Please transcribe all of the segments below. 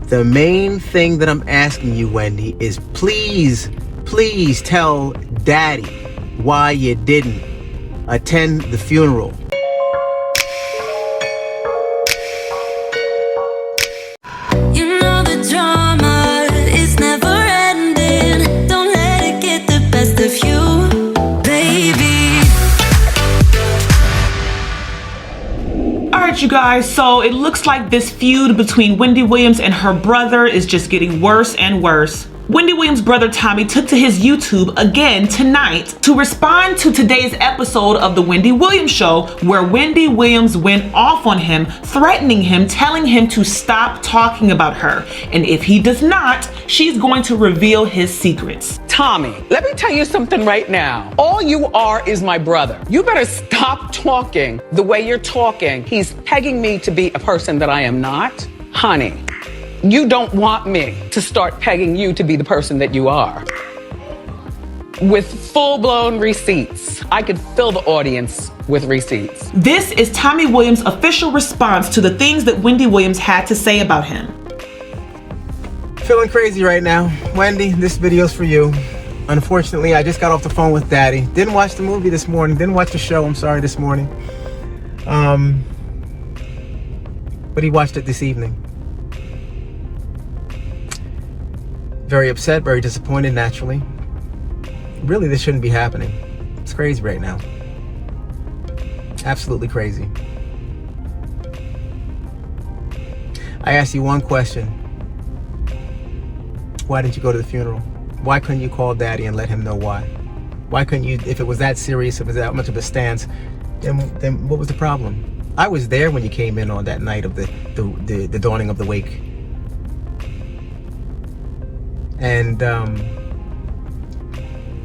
The main thing that I'm asking you, Wendy, is please tell Daddy why you didn't attend the funeral. You know the drama is never ending. Don't let it get the best of you, baby. Alright, you guys, so it looks like this feud between Wendy Williams and her brother is just getting worse and worse. Wendy Williams' brother Tommy took to his YouTube again tonight to respond to today's episode of the Wendy Williams Show, where Wendy Williams went off on him, threatening him, telling him to stop talking about her. And if he does not, she's going to reveal his secrets. Tommy, let me tell you something right now. All you are is my brother. You better stop talking the way you're talking. He's pegging me to be a person that I am not. Honey, you don't want me to start pegging you to be the person that you are. With full-blown receipts. I could fill the audience with receipts. This is Tommy Williams' official response to the things that Wendy Williams had to say about him. Feeling crazy right now. Wendy, this video's for you. Unfortunately, I just got off the phone with Daddy. Didn't watch the movie this morning. Didn't watch the show, I'm sorry, this morning. But he watched it this evening. Very upset, very disappointed, naturally. Really, this shouldn't be happening. It's crazy right now. Absolutely crazy. I asked you one question. Why didn't you go to the funeral? Why couldn't you call Daddy and let him know why? Why couldn't you, if it was that serious, if it was that much of a stance, then what was the problem? I was there when you came in on that night of the dawning of the wake. And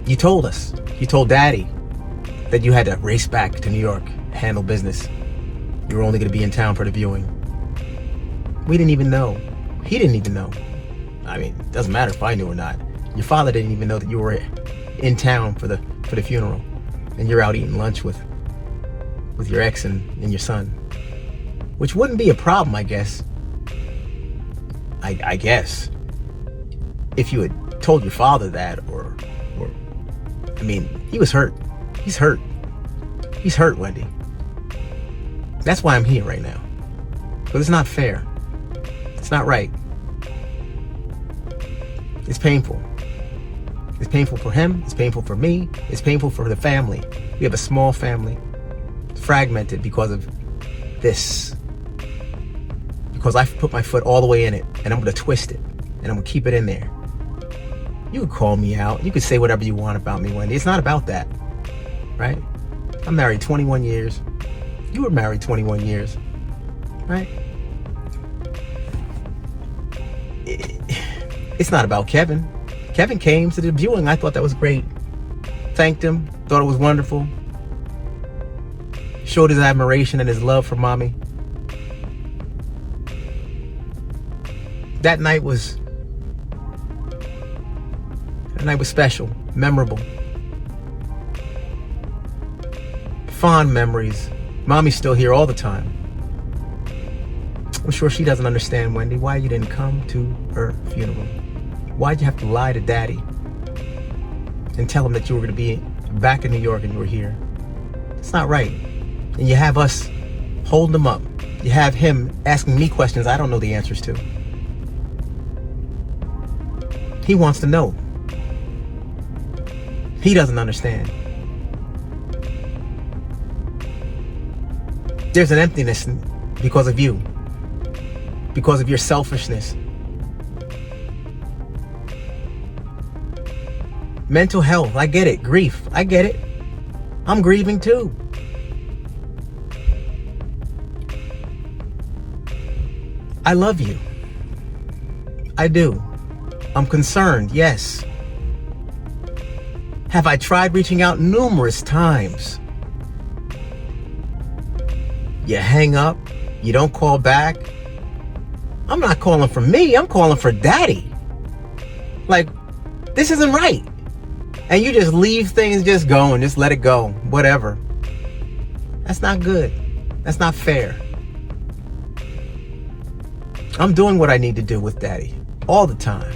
you told us, you told Daddy that you had to race back to New York, handle business. You were only going to be in town for the viewing. We didn't even know. He didn't even know. I mean, it doesn't matter if I knew or not. Your father didn't even know that you were in town for the funeral, and you're out eating lunch with your ex and your son, which wouldn't be a problem, I guess. I guess. If you had told your father that, or I mean, he was hurt. He's hurt. He's hurt, Wendy. That's why I'm here right now. Because it's not fair. It's not right. It's painful. It's painful for him. It's painful for me. It's painful for the family. We have a small family. It's fragmented because of this. Because I put my foot all the way in it, and I'm going to twist it, and I'm going to keep it in there. You could call me out. You could say whatever you want about me, Wendy. It's not about that, right? I'm married 21 years. You were married 21 years, right? It's not about Kevin. Kevin came to the viewing. I thought that was great. Thanked him. Thought it was wonderful. Showed his admiration and his love for mommy. That night was special, memorable. Fond memories. Mommy's still here all the time. I'm sure she doesn't understand, Wendy, why you didn't come to her funeral. Why'd you have to lie to Daddy and tell him that you were going to be back in New York and you were here? It's not right. And you have us holding him up. You have him asking me questions I don't know the answers to. He wants to know. He doesn't understand. There's an emptiness because of you. Because of your selfishness. Mental health, I get it. Grief, I get it. I'm grieving too. I love you. I do. I'm concerned, yes. Have I tried reaching out numerous times? You hang up, you don't call back. I'm not calling for me, I'm calling for Daddy. Like, this isn't right. And you just leave things just going, just let it go, whatever. That's not good. That's not fair. I'm doing what I need to do with daddy all the time.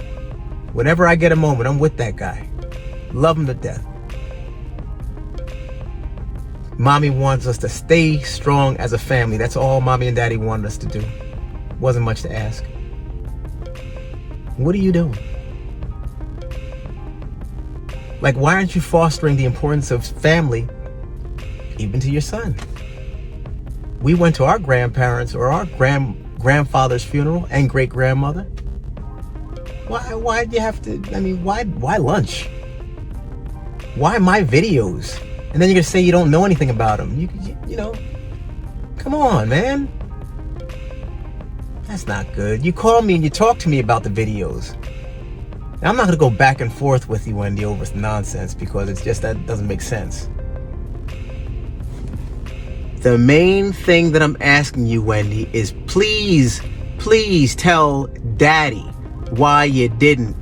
Whenever I get a moment, I'm with that guy. Love him to death. Mommy wants us to stay strong as a family. That's all mommy and daddy wanted us to do. Wasn't much to ask. What are you doing? Like, why aren't you fostering the importance of family even to your son? We went to our grandparents or our grandfather's funeral and great-grandmother. Why do you have to, why lunch? Why my videos? And then you're gonna say you don't know anything about them. You know, come on, man. That's not good. You call me and you talk to me about the videos. Now, I'm not gonna go back and forth with you, Wendy, over some nonsense because it's just that doesn't make sense. The main thing that I'm asking you, Wendy, is please tell daddy why you didn't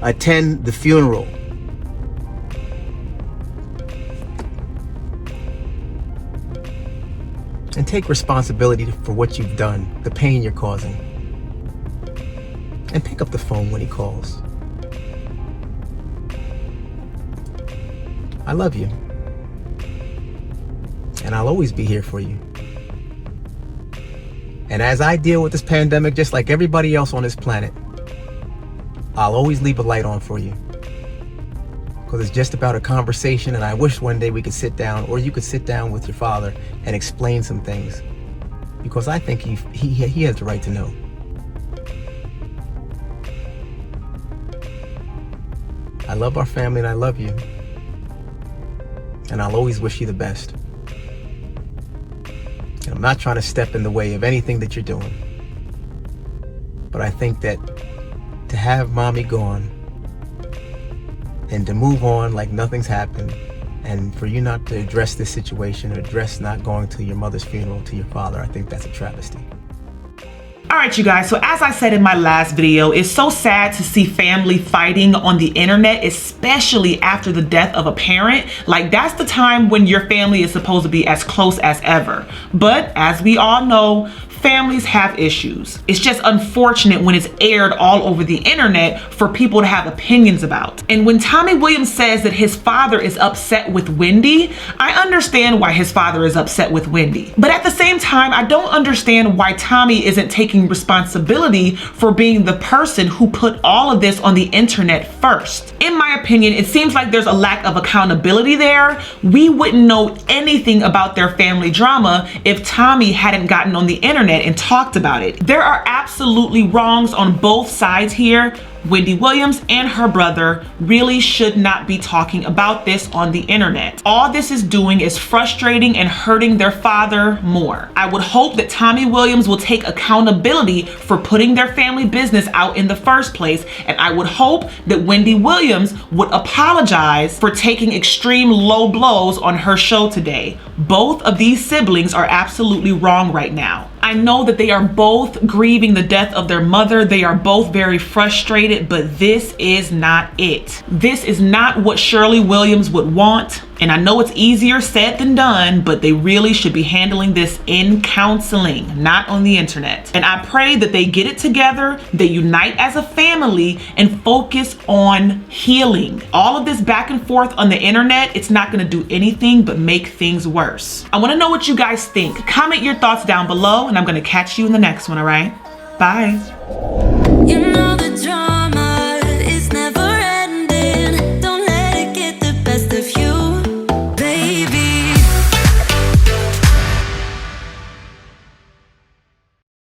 attend the funeral. And take responsibility for what you've done, the pain you're causing. And pick up the phone when he calls. I love you. And I'll always be here for you. And as I deal with this pandemic, just like everybody else on this planet, I'll always leave a light on for you. Because it's just about a conversation, and I wish one day we could sit down, or you could sit down with your father and explain some things. Because I think he has the right to know. I love our family and I love you. And I'll always wish you the best. And I'm not trying to step in the way of anything that you're doing. But I think that to have mommy gone and to move on like nothing's happened, and for you not to address this situation, or address not going to your mother's funeral, to your father, I think that's a travesty. All right, you guys, so as I said in my last video, it's so sad to see family fighting on the internet, especially after the death of a parent. Like, that's the time when your family is supposed to be as close as ever. But as we all know, families have issues. It's just unfortunate when it's aired all over the internet for people to have opinions about. And when Tommy Williams says that his father is upset with Wendy, I understand why his father is upset with Wendy. But at the same time, I don't understand why Tommy isn't taking responsibility for being the person who put all of this on the internet first. In my opinion, it seems like there's a lack of accountability there. We wouldn't know anything about their family drama if Tommy hadn't gotten on the internet and talked about it. There are absolutely wrongs on both sides here. Wendy Williams and her brother really should not be talking about this on the internet. All this is doing is frustrating and hurting their father more. I would hope that Tommy Williams will take accountability for putting their family business out in the first place, and I would hope that Wendy Williams would apologize for taking extreme low blows on her show today. Both of these siblings are absolutely wrong right now. I know that they are both grieving the death of their mother. They are both very frustrated, but this is not it. This is not what Shirley Williams would want. And I know it's easier said than done, but they really should be handling this in counseling, not on the internet. And I pray that they get it together, they unite as a family, and focus on healing. All of this back and forth on the internet, it's not gonna do anything but make things worse. I wanna know what you guys think. Comment your thoughts down below, and I'm gonna catch you in the next one, all right? Bye.